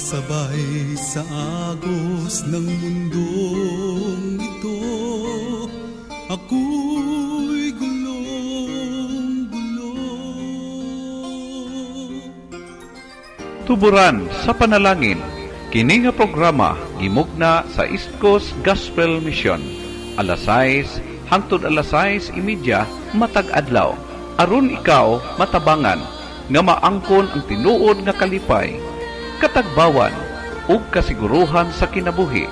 Sabay sa agos ng mundong ito, ako'y gulong-gulo. Tuburan sa panalangin, kini nga programa gimugna sa East Coast Gospel Mission. Alas 6 hangtod alas 6:30 matag adlaw. Aron ikaw matabangan nga maangkon ang tinuod nga kalipay, katagbawan ug kasiguruhan sa kinabuhi,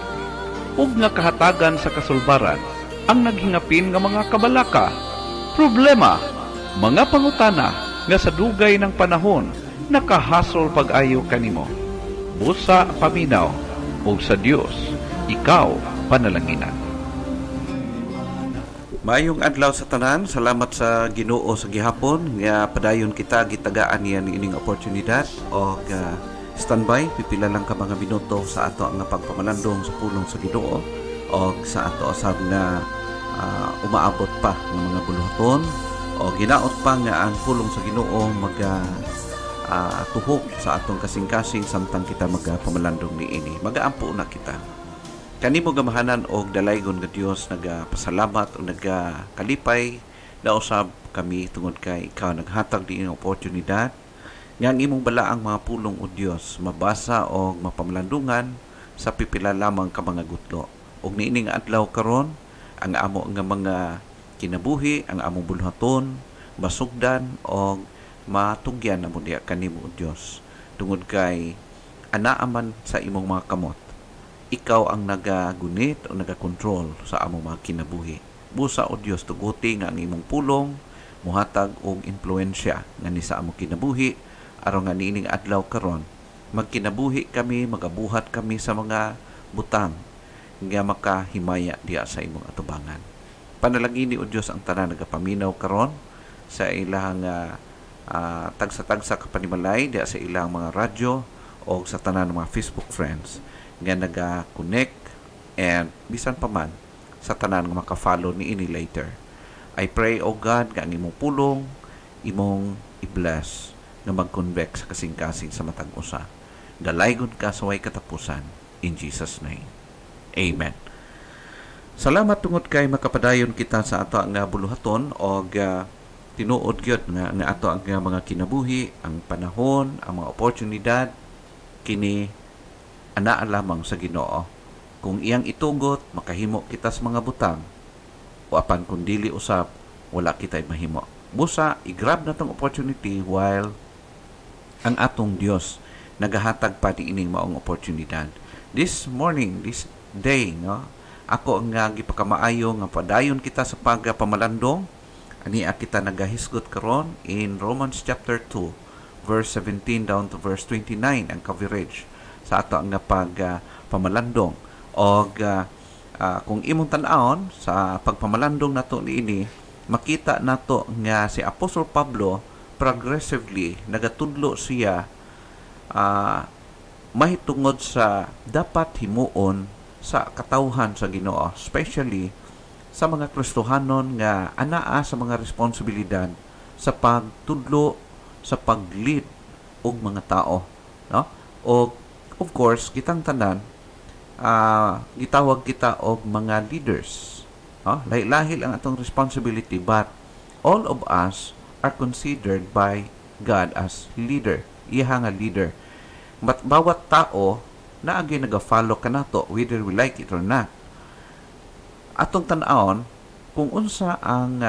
ug nga kahatagan sa kasulbaran ang naghingapin nga mga kabalaka, problema, mga pangutana nga sa dugay ng panahon nakahasol pag-ayo kanimo. Busa paminaw ug sa Dios ikaw panalanginan. Maayong adlaw sa tanan, salamat sa Ginoo sa gihapon nga padayon kita gitagaan niya ining oportunidad og standby pipila lang ka mga minuto sa ato nga pagpamalandong sa pulong sa Ginoo og sa ato asab nga umaabot pa ng mga buluhaton o ginaot pa nga ang pulong sa Ginoo tuhok sa atong kasing-kasing samtang kita magpamalandong niini. Magaampo na kita. Kanimo gamahanan og dalaygon nga Dios nagapasalamat o nagakalipay na usab kami tungod kay ikaw naghatag diin oportunidad nga ang imong balaang mga pulong o Dios mabasa o mapamalandungan sa pipila lamang ka mga gutlo. Og niining adlaw karon ang amo nga mga kinabuhi, ang among buluhaton masugdan og matugyan na mo diya kanimo o Dios tungod kay anaaman sa imong mga kamot. Ikaw ang nagagunit o nagakontrol sa among mga kinabuhi. Busa o Dios tuguti nga ang imong pulong muhatag og impluwensya nga ni sa among kinabuhi aron nga niining adlaw karon magkinabuhi kami, magabuhat kami sa mga butang nga makahimaya diya sa imong atubangan. Panalangin ni o Dios ang tanan nagapaminaw karon sa ilang tagsa-tagsa kapanimalay diya sa ilang mga radyo o sa tanan ng mga Facebook friends nga naga-connect and bisan pa man sa tanan nga maka-follow ni ini later. I pray, O God, nga ang imong pulong, imong i-bless nga mag-convex sa kasing-kasing sa matag usa. Dalaygon ka sa way katapusan. In Jesus' name. Amen. Salamat tungod kay makapadayon kita sa ato nga buluhaton o tinuod gyud nga ato ang mga kinabuhi, ang panahon, ang mga oportunidad kini anaa lamang sa Ginoo. Kung iyang itugot, makahimo kita sa mga butang. O apan kung dili usab, wala kita'y mahimo. Busa, i-grab na tong opportunity while ang atong Dios nagahatag pa ining maong oportunidad. This morning, this day, no? Ako nga gipakamaayo nga padayon kita sa pagpamalandong. Ania kita nagahisgot karon in Romans chapter 2, verse 17 down to verse 29 ang coverage sa ato nga pagpamalandong og kung imong tan-awon sa pagpamalandong nato niini makita nato nga si Apostol Pablo progressively nagatudlo siya mahitungod sa dapat himuon sa katawhan sa Ginoo, especially sa mga Kristohanon nga anaa sa mga responsibilidad sa pagtudlo sa pag-lead og mga tao, no? O of course, kitang tanan, gitawag kita og mga leaders. Lahi-lahi ang atong responsibility, but all of us are considered by God as leader. Iha nga leader. But bawat tao, naagi nag-follow ka nato, whether we like it or not. Atong tan-awon, kung unsa ang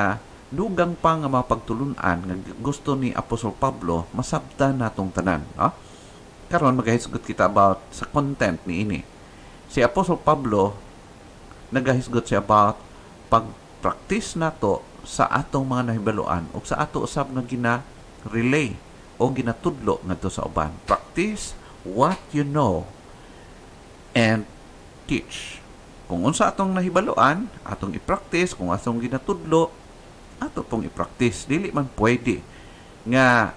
dugang pa nga mapagtulunan nga gusto ni Apostol Pablo, masabtan natong tanan. Karon magahisgot kita about sa content ni ini. Si Apostol Pablo nagahisgot siya about pag-practice nato sa atong mga nahibaluan o sa ato usab nga gina-relay o ginatudlo ngadto sa uban. Practice what you know and teach. Kung unsa atong nahibaluan, atong i-practice. Kung atong ginatudlo, ato pong i-practice. Dili man pwede nga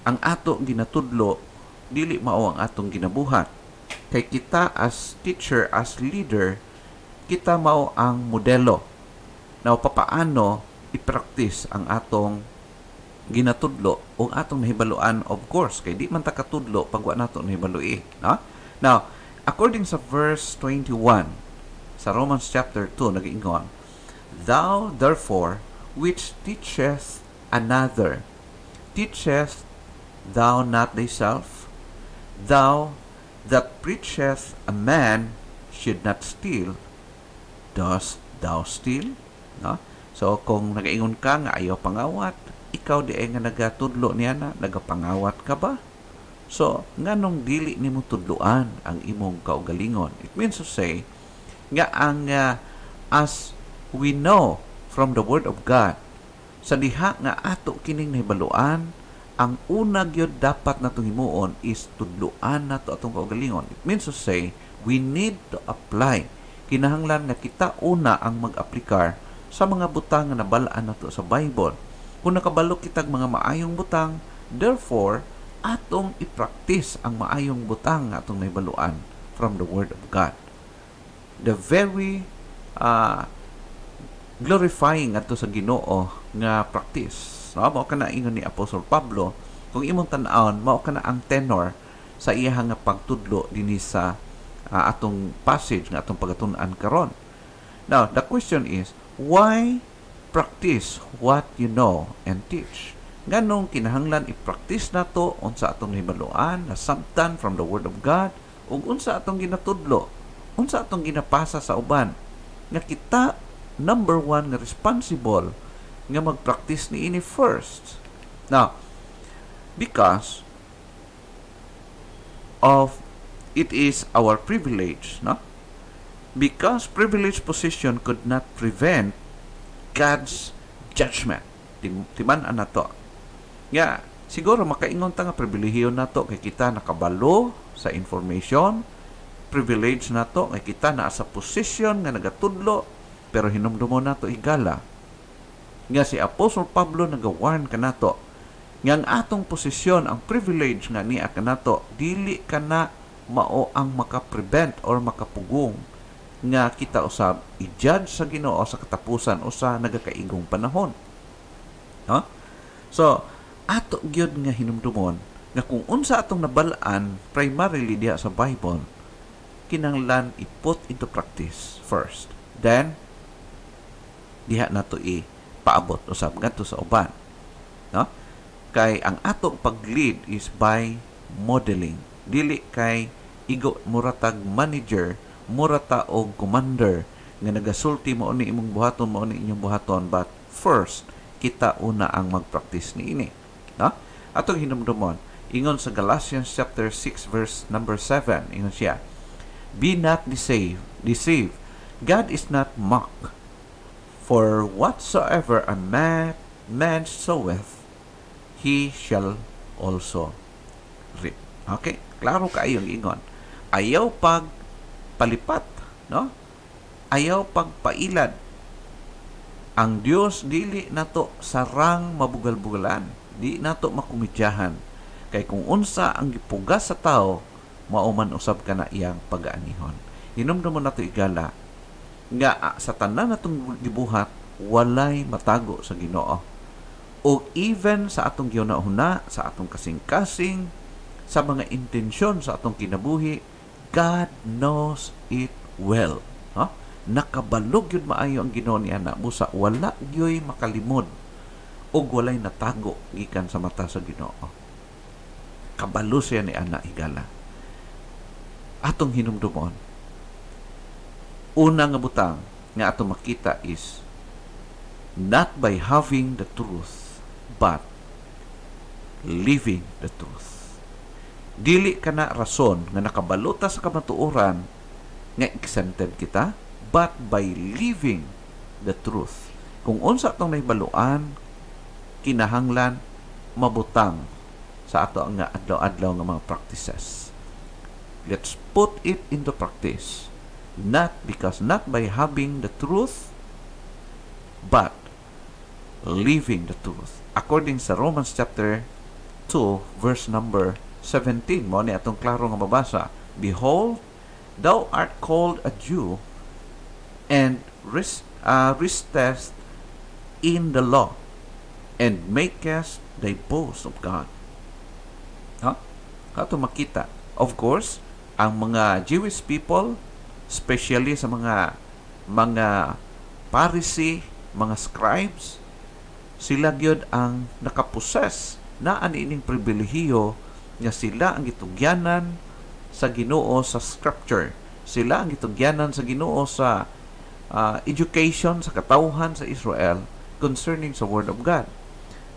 ang ato ginatudlo dili mao ang atong ginabuhat. Kay kita as teacher, as leader, kita mao ang modelo na papaano i-practice ang atong ginatudlo o atong nahibaluan, of course, kay di man ta katudlo pag wa nato nahibalui, no? Now, according sa verse 21 sa Romans chapter 2 nag-ingon, "Thou therefore which teacheth another, teacheth thou not thyself? Thou that preacheth a man should not steal, dost thou steal?" No? So, kung nag-ingon ka nga ayaw pangawat, ikaw di ay nga nagatudlo niya na, nagapangawat ka ba? So, nganong dili nimo tudloan ang imong kaugalingon? It means to say, nga ang as we know from the Word of God, sa diha nga ato kining nahibaluan, ang una gyud dapat natong himuon is tudloan nato atong kaugalingon. It means to say, we need to apply. Kinahanglan nga kita una ang mag-aplikar sa mga butang nga nabalaan nato sa Bible. Kung nakabalo kitag mga maayong butang, therefore, atong i-practice ang maayong butang nga atong nahibaluan from the Word of God. The very glorifying ato sa Ginoo nga practice. No? Mao kana ingon ni Apostol Pablo, kung imong tan-awon, mao kana ang tenor sa iyang nga pagtudlo dinhi sa atong passage nga atong pagatun-an karon. Now, the question is, why practice what you know and teach? Nganong kinahanglan i-practice nato unsa atong nahibaluan na sabtan from the Word of God ug unsa atong ginatudlo, unsa atong ginapasa sa uban nga kita number one nga responsible nga mag-practice ni ini first. Now, because of it is our privilege, no? Because privileged position could not prevent God's judgment. Timan-an na to. Nga, siguro makaingon ta nga pribilehiyo na to kay kita nakabalo sa information, privilege na to kay kita naa sa position nga nagatudlo, pero hinumdumo na to igala. Nga si Apostol Pablo nagawarn ka na to, nga ang atong posisyon, ang privilege nga niya ka na to, dili ka na mao ang makaprevent or makapugong nga kita usab i-judge sa Ginoo sa katapusan o sa nagakaigong panahon. No? So, ato gyud nga hinumdumon nga kung unsa atong nabalaan primarily diha sa Bible, kinahanglan i-put into practice first. Then, diha nato paabot usab ngadto sa uban, no? Kay ang atong pag-lead is by modeling, dili kay igo muratag manager, murata og commander nga nagasulti mo ni imong buhaton, mo ni inyong buhaton, but first kita una ang mag-practice niini, no? Atong hinumdumon ingon sa Galatians chapter 6 verse number 7, ingon siya, "Be not deceived, God is not mocked. For whatsoever a man soweth, he shall also reap." Okay? Klaro kaayong ingon. Ayaw pag palipat, no? Ayaw pagpailad. Ang Dios dili nato sarang mabugal-bugalan, di nato makumidyahan. Kay kung unsa ang gipugas sa tao, mao man usab kana iyang pag-aanihon. Hinumdumon nato igala nga sa tanan natong gibuhat walay matago sa Ginoo. O even sa atong gihuna-huna, sa atong kasing-kasing, sa mga intensyon sa atong kinabuhi, God knows it well. No? Nakabalog yun maayo ang Ginoo niya na busa wala gyoy makalimod o walay natago gikan sa mata sa Ginoo. Kabalo siya ni ana higala. Atong hinumdumon, una nga butang nga atong makita is not by having the truth but living the truth. Dili kana rason nga nakabalota sa kamatuoran nga exempted kita, but by living the truth. Kung unsa atong nahibaluan, kinahanglan mabutang sa ato nga adlaw-adlaw nga mga practices. Let's put it into practice. Not by having the truth, but living the truth. According sa Romans chapter 2, verse number 17, mo ni atong klaro nga mabasa, "Behold, thou art called a Jew, and restest in the law, and makest they boast of God. Ha? Ato makita. Of course, ang mga Jewish people, especially sa mga Pharisee, mga scribes, sila gyud ang nakaposes na anining pribilehiyo nga sila ang gitugyanan sa Ginoo sa scripture. Sila ang gitugyanan sa Ginoo sa education sa katawhan sa Israel concerning sa Word of God.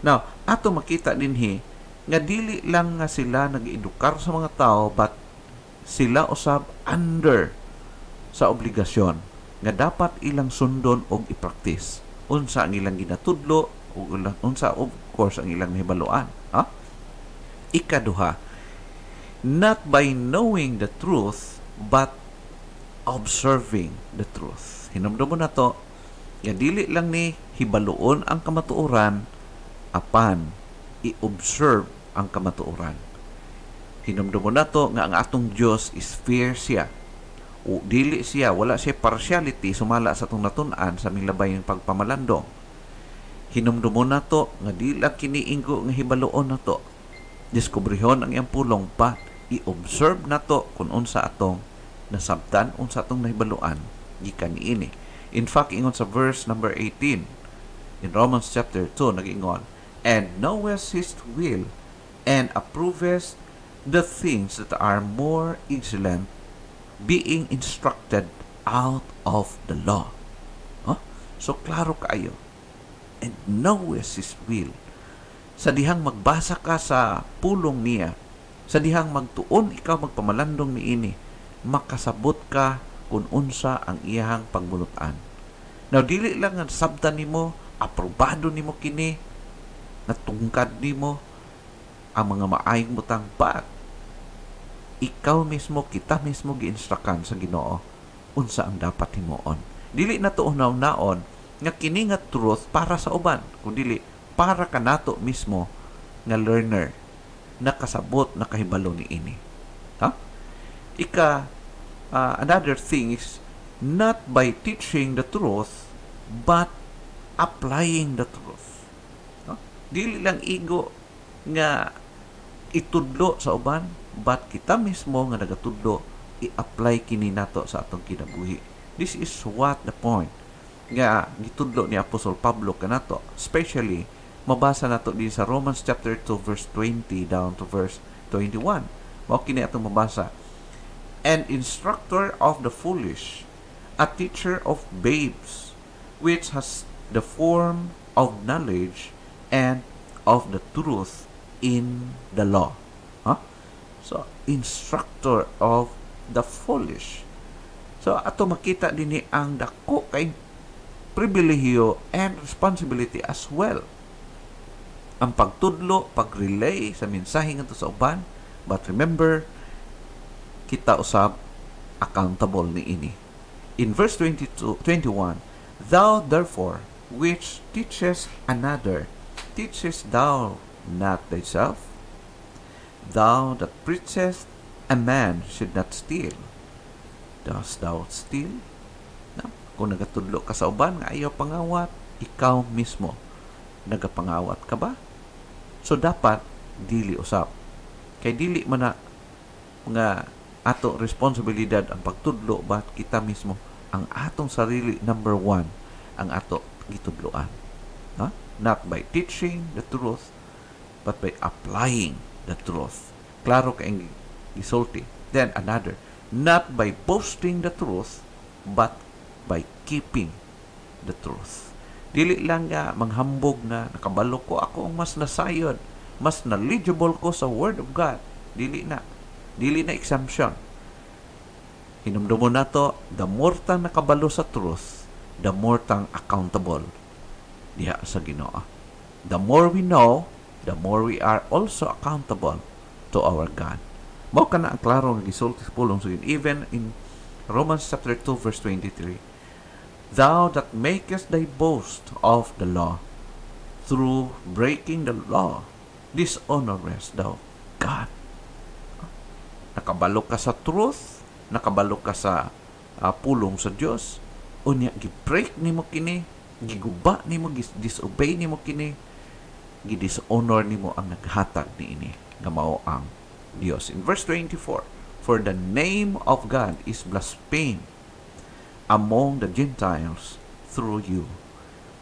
Now, ato makita dinhi nga dili lang nga sila nag-edukar sa mga tao, but sila usab under sa obligasyon nga dapat ilang sundon og i-practice unsa ang ilang ginatudlo ug unsa of course ang ilang nahibaluan. Ha? Ikaduha, not by knowing the truth but observing the truth. Hinumdum mo na to, nga dili lang ni hibaluon ang kamatuoran, apan i-observe ang kamatuoran. Hinumdum mo na to nga ang atong Dios is fair siya. O dili siya, wala siya partiality sumala sa atong natun-an sa aming labay ng pagpamalandong. Hinumdum mo na to nga dili lang kiniinggo nga hibaluon na to. Diskubrihon ang iyang pulong, but i-observe na to kung unsa atong nasabtan, unsa atong nahibaluan gikan niini. In fact, ingon sa verse number 18 in Romans chapter 2, nag-ingon, and knowest his will and approvest the things that are more excellent, being instructed out of the law. Huh? So, klaro kayo. And knowest his will. Sa dihang magbasa ka sa pulong niya, sa dihang magtuon ikaw magpamalandong niini, makasabot ka kung unsa ang iyang pagbulutan. Now, dili lang ang sabtan nimo, aprobado nimo kini, natungkad nimo ang mga maayong butang, but ikaw mismo, kita mismo gi-instrukan sa Ginoo unsa ang dapat himuon. Dili na to unaw-naon nga kini nga truth para sa uban, kundi para kanato mismo nga learner nakasabot nakahibalo niini. Ha? Another thing is not by teaching the truth but applying the truth. Ha? Dili lang igo nga itudlo sa uban, but kita mismo nga nagatudlo i-apply kini nato sa atong kinabuhi. This is what the point nga gitudlo ni Apostol Pablo kanato, especially mabasa nato din sa Romans chapter 2 verse 20 down to verse 21. Mao kini atong mabasa. An instructor of the foolish, a teacher of babes, which has the form of knowledge and of the truth in the law. Huh? So, instructor of the foolish. So, ato makita din ang dako kay pribilehiyo and responsibility as well. Ang pagtudlo, pag-relay sa mensahe ngadto sa uban, but remember, kita usab accountable ni ini. In verse 21, thou therefore, which teachest another, teachest thou not thyself? Thou that preachest a man should not steal, dost thou steal? No? Kung nagatudlo ka sa uban nga ayaw pangawat, ikaw mismo nagapangawat ka ba? So dapat dili usab. Kay dili man na nga ato responsibilidad ang pagtudlo, but kita mismo ang atong sarili number one ang ato gitudloan. No? Not by teaching the truth but by applying the truth. Klaro ka ang gisulti. Then another, not by boasting the truth but by keeping the truth. Dili lang nga manghambog na nakabalo ko ako ang mas nasayod, mas knowledgeable ko sa Word of God. Dili na exemption. Hinumdum mo na to, the more tang nakabalo sa truth, the more tang accountable diha sa Ginoo. The more we know, the more we are also accountable to our God. Mao kana ang klaro nga gisulti sa pulong sugid. Even in Romans chapter 2 verse 23, thou that makest thy boast of the law, through breaking the law, dishonorest thou God. Nakabalo ka sa truth, nakabalo ka sa pulong sa Dios, unya gi-break nimo kini, giguba nimo, disobey nimo kini, gidishonor nimo ang naghatag niini nga mao ang Dios. In verse 24, for the name of God is blasphemed among the Gentiles through you,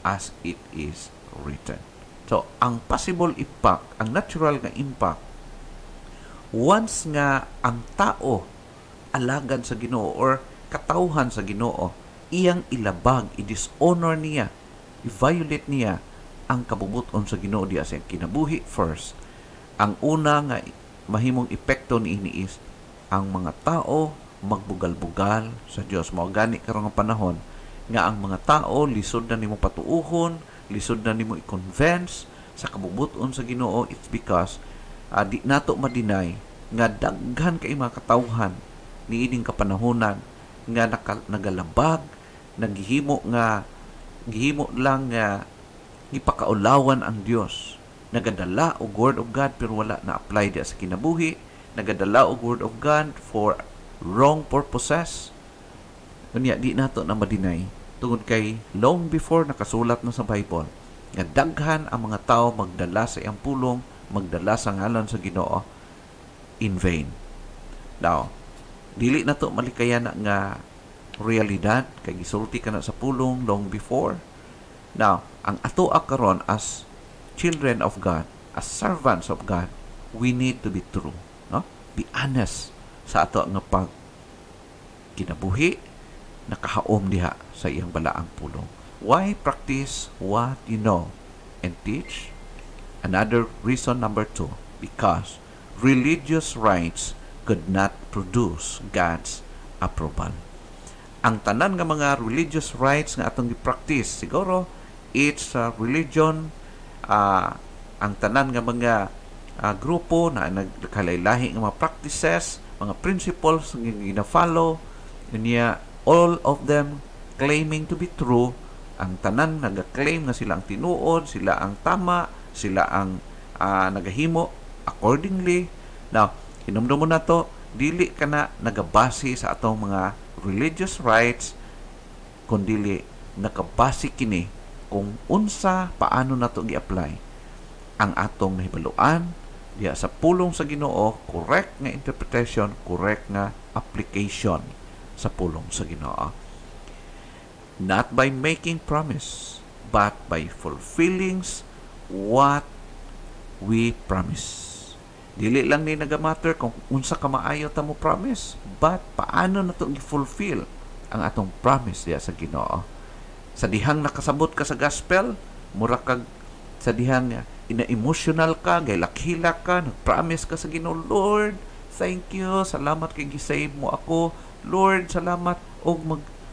as it is written. So, ang possible impact, ang natural nga impact, once nga ang tao alagad sa Ginoo or katawhan sa Ginoo, iyang ilabag, i-dishonor niya, i-violate niya ang kabubuton sa Ginoo diya sa kinabuhi first. Ang una nga mahimong epekto niini is ang mga tao magbugal-bugal sa Dios. Mao gani karong nga panahon nga ang mga tao lisod na nimo patuuhon, lisod na nimo i-convince sa kabubuton sa Ginoo. It's because di nato madinay nga daghan kay mga katawhan niining kapanahonan nga nagalabag, naghihimo lang nga ipakaulawan ang Dios. Nagadala og word of God pero wala na apply diya sa kinabuhi. Nagadala og word of God for wrong purposes. Kunya di nato na madinay tungod kay long before nakasulat na sa Bible nga daghan ang mga tao magdala sa iyang pulong, magdala sa ngalan sa Ginoo in vain. Now, dili na to malikayan nga realidad kay gisulti ka na sa pulong long before. Now, ang ato karon as children of God, as servants of God, we need to be true, no? Be honest sa ato nga pag kinabuhi, nakahaom diha sa iyang balaang pulong. Why practice what you know and teach? Another reason, number 2, because religious rites could not produce God's approval. Ang tanan nga mga religious rites nga atong gi-practice, siguro it's religion, ang tanan nga mga grupo na nagkalahi nga mga practices, mga principles nga gina-follow, niya all of them claiming to be true. Ang tanan nag-claim nga sila ang tinuod, sila ang tama, sila ang nagahimo accordingly. Now, hinumdum mo na to, dili ka na nagabase sa atong mga religious rites, kundili nakabase kini kung unsa paano nato gi-apply ang atong nahibaluan diya sa pulong sa Ginoo, correct nga interpretation, correct nga application sa pulong sa Ginoo. Not by making promise, but by fulfilling what we promise. Dili lang ni nagamatter kung unsa ka maayo ta mo promise, but paano nato gi-fulfill ang atong promise diya sa Ginoo. Sa dihang nakasabot ka sa gospel, mura kag sa dihang ina-emotional ka, gay lakhila ka, nag-promise ka sa Ginoo, Lord, thank you, salamat kay gisave mo ako, Lord, salamat, og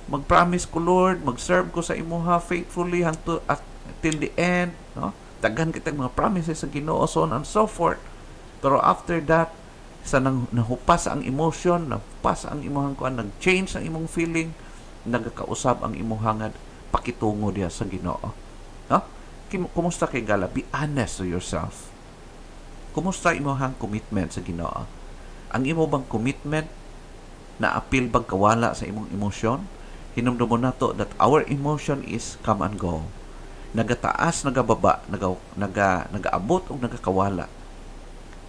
mag-promise ko, Lord, mag-serve ko sa imuha faithfully till the end, no? Daghan kitang mga promises sa Ginoo, so on and so forth. Pero after that, sa nahupas ang emotion, nahupas ang imong kuan, nag-change ang imong feeling, nagakausab ang imong hangad, pakitungo diya sa Ginoo. No? Kumusta kay gala? Be honest to yourself. Kumusta imong commitment sa Ginoo? Ang imo bang commitment na apil bang kawala sa imong emosyon? Hinumdum mo nato that our emotion is come and go. Nagataas, nagababa, nagaabot o nagakawala.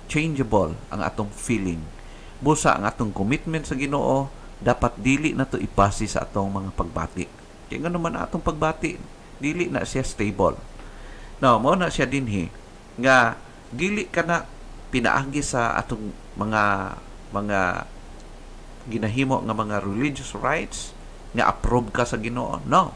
Changeable ang atong feeling. Busa ang atong commitment sa Ginoo, dapat dili na to ipasi sa atong mga pagbati. Kaya nga naman atong pagbati, dili na siya stable. Now, mao na siya dinhi nga dili ka na pinaagi sa atong mga ginahimo nga mga religious rites nga approve ka sa Ginoo. No.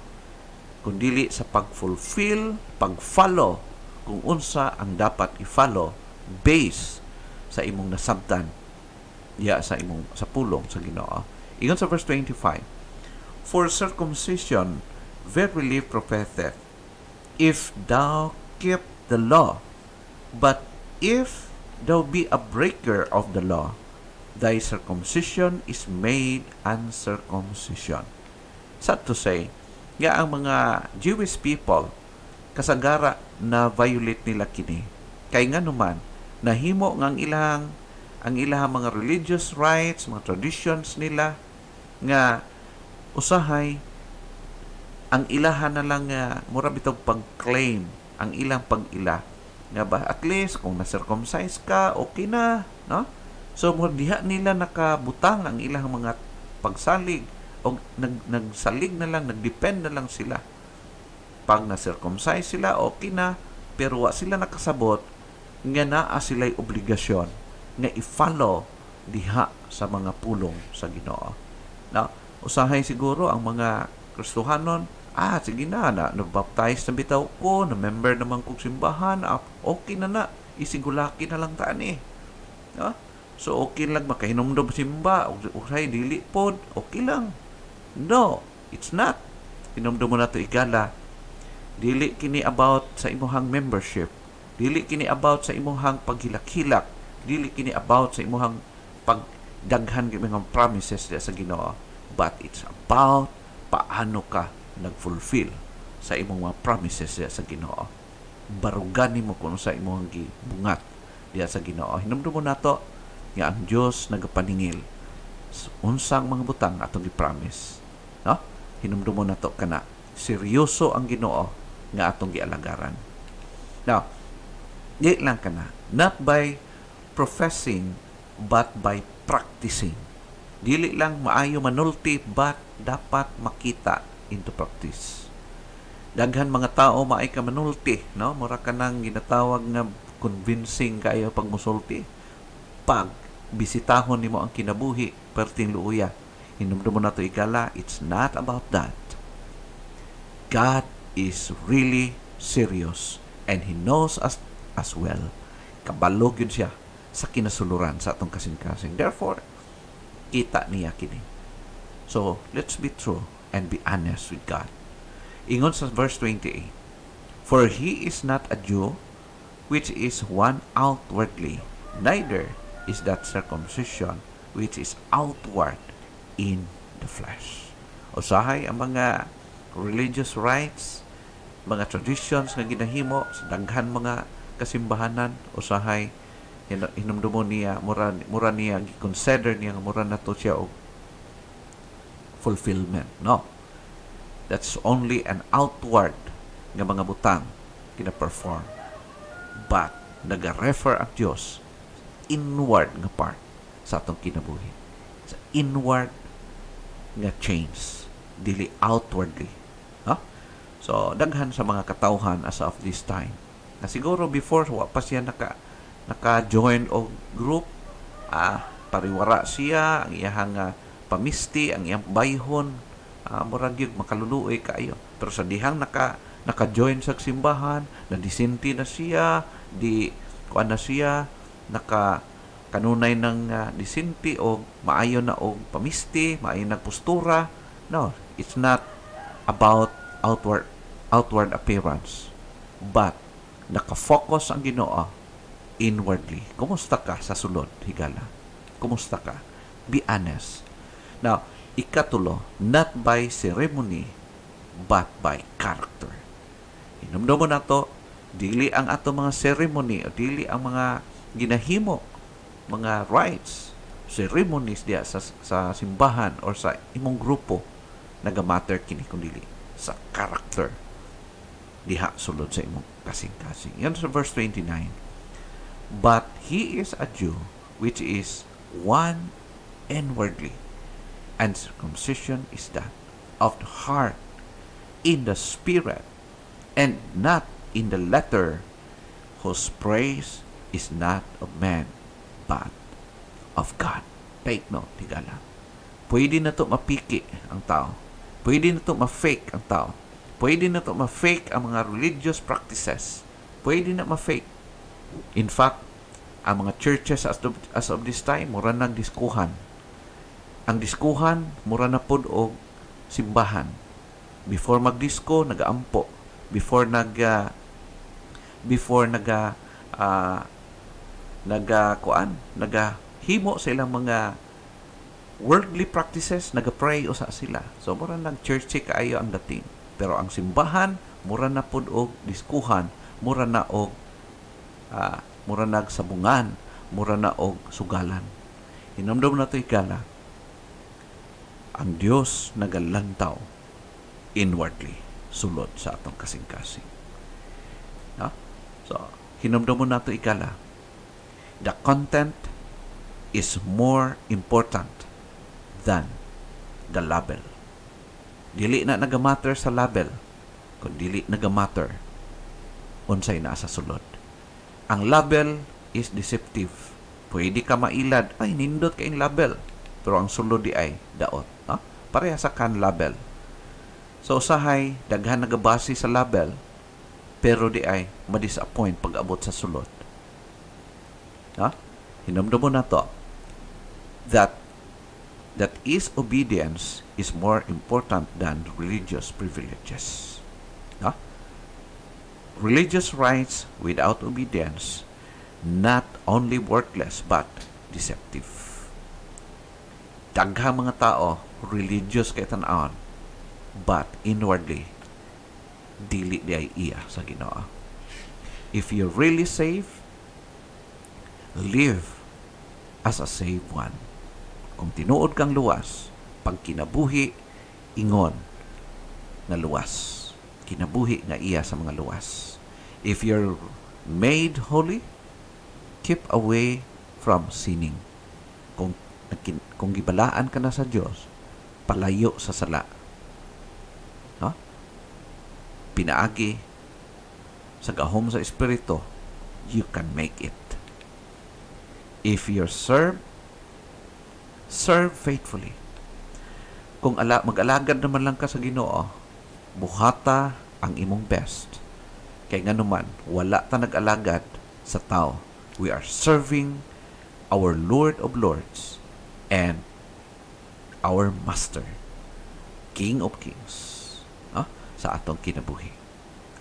Kundili sa pag-fulfill, pag-follow kung unsa ang dapat i-follow based sa imong nasabtan sa pulong sa Ginoo. Ingon sa verse 25, for circumcision verily professeth, if thou keep the law, but if thou be a breaker of the law, thy circumcision is made uncircumcision. Sad to say, nga ang mga Jewish people kasagara na violate nila kini. Kay nga naman, nahimo nga ang ilang mga religious rites, mga traditions nila nga usahay ang ilahan na lang mura bitog pag-claim ang ilang pag-ila nga ba at least kung na-circumcise ka okay na, no? So mo diha nila nakabutang ang ilang mga pagsalig o nagsalig na lang, nagdepend na lang sila. Pag na-circumcise sila okay na, pero wa sila nakasabot nga naa sila'y obligasyon nga i-follow diha sa mga pulong sa Ginoo. Now, usahay siguro ang mga Kristohanon, sige na, nabaptize na bitaw ko, na member naman kong simbahan, okay na, isigulaki na lang taan eh. No? So, okay lang, makahinomdom simba, usahay, dili pod, okay lang. No, it's not. Hinomdom mo na ito, igala. Dili kini about sa imuhang membership. Dili kini about sa imuhang paghilak-hilak. Dili kini about sa imuhang pagdaghan kini mga promises sa Ginoo. But it's about paano ka nag-fulfill sa imong mga promises sa Ginoo. Barugan nimo kung sa imong gibungat diya sa Ginoo. Hinumdum mo nato nga ang Dios nagapaningil unsang mga butang atong gi-promise. No? Hinumdum mo nato kana seryoso ang Ginoo nga atong gialagaran. Now, di lang kana, not by professing but by practicing. Dili lang maayo manulti but dapat makita into practice. Daghan mga tao maay ka manulti, no? Mura ka nang ginatawag na convincing kayo pag musulti. Pag bisitahon nimo ang kinabuhi perting luuya, hinumdum mo na to igala, it's not about that. God is really serious and He knows us as well. Kabalog yun siya sa kinasuluran sa atong kasing-kasing. Therefore, kita niya kini. So, let's be true and be honest with God. Ingon sa verse 28, For He is not a Jew, which is one outwardly, neither is that circumcision, which is outward in the flesh. Usahay ang mga religious rites, mga traditions nga ginahimo sa daghan mga kasimbahanan, usahay hinumdumo niya, mura niya consider niya mura na to siya og fulfillment. No, that's only an outward nga mga butang kina-perform, but naga-refer ang Dios inward nga part sa atong kinabuhi, sa inward nga change, dili outwardly. So daghan sa mga katawhan as of this time na siguro before wa pa siya naka-join o group, pariwara siya ang iyang pamisti, ang iyang bayhon, murag yung makaluluoy kayo. Pero sa dihang naka-join sa simbahan, na disinti na siya, kuan na siya, kanunay ng disinti o maayo na og pamisti, maayo na postura. No, it's not about outward appearance, but nakafocus ang Ginoo inwardly. Kumusta ka sa sulod, higala? Kumusta ka? Be honest. Now, ikatulo, not by ceremony, but by character. Hinumdum mo na to, dili ang ato mga ceremony, o dili ang mga ginahimo, mga rites, ceremonies diya sa simbahan or sa imong grupo, nagamatter kini kundi sa character diha sulod sa imong kasing-kasing. Yan sa verse 29. But he is a Jew, which is one inwardly, and circumcision is that of the heart, in the spirit, and not in the letter, whose praise is not of man, but of God. Take note, tigala. Pwede na to mapiki ang tao. Pwede na to ma-fake ang tao. Pwede na to ma-fake ang mga religious practices. Pwede na ma-fake. In fact, ang mga churches as of this time, mura nang diskuhan. Ang diskuhan, mura na pod og simbahan. Before magdisko, nagaampo. Before nagahimo sa ilang mga worldly practices, nagapray usa sila. So, mura nang church kaayo ang dating. Pero ang simbahan, mura na pod og diskuhan, mura na og mura nagsabungan, mura na og sugalan. Hinamdom na to ikala, ang Dios nagalantaw inwardly sulod sa atong kasing-kasing. No? So, Hinumdumon nato ikala. The content is more important than the label. Dili na nagamatter sa label, kung dili nagamatter unsay naa sa sulod. Ang label is deceptive. Pwede ka mailad, ay nindot kayong label, pero ang sulod di ay daot. No? Pareha sa kan label. So usahay, daghan nagabase sa label, pero di ay ma-disappoint pag abot sa sulod. No? Hinumdumon na to that is obedience is more important than religious privileges. No? Religious rights without obedience not only worthless but deceptive. Daghang mga tao religious kay tan-awon but inwardly dili di ay iya sa Ginoo. If you're really saved, live as a saved one. Kung tinuod kang luwas, pag kinabuhi, ingon nga luwas. Kinabuhi nga iya sa mga luwas. If you're made holy, keep away from sinning. Kung gibalaan ka na sa Diyos, palayo sa sala. No? Pinaagi sa gahom sa Espiritu, you can make it. If you're serve faithfully. Kung mag-alagad naman lang ka sa Ginoo, buhata ang imong best. Kay nga naman, wala ta nag-alagad sa tao. We are serving our Lord of Lords and our Master, King of Kings, sa atong kinabuhi.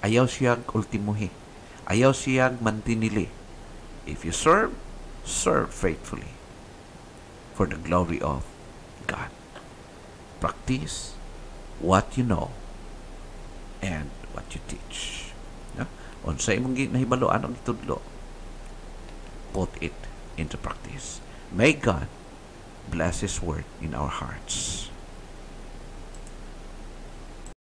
Ayaw siyag ultimuhi. Ayaw siyag mantinili. If you serve faithfully for the glory of God. Practice what you know and what you teach. Unsay imong nahibaloan ang itudlo, put it into practice. May God bless His word in our hearts.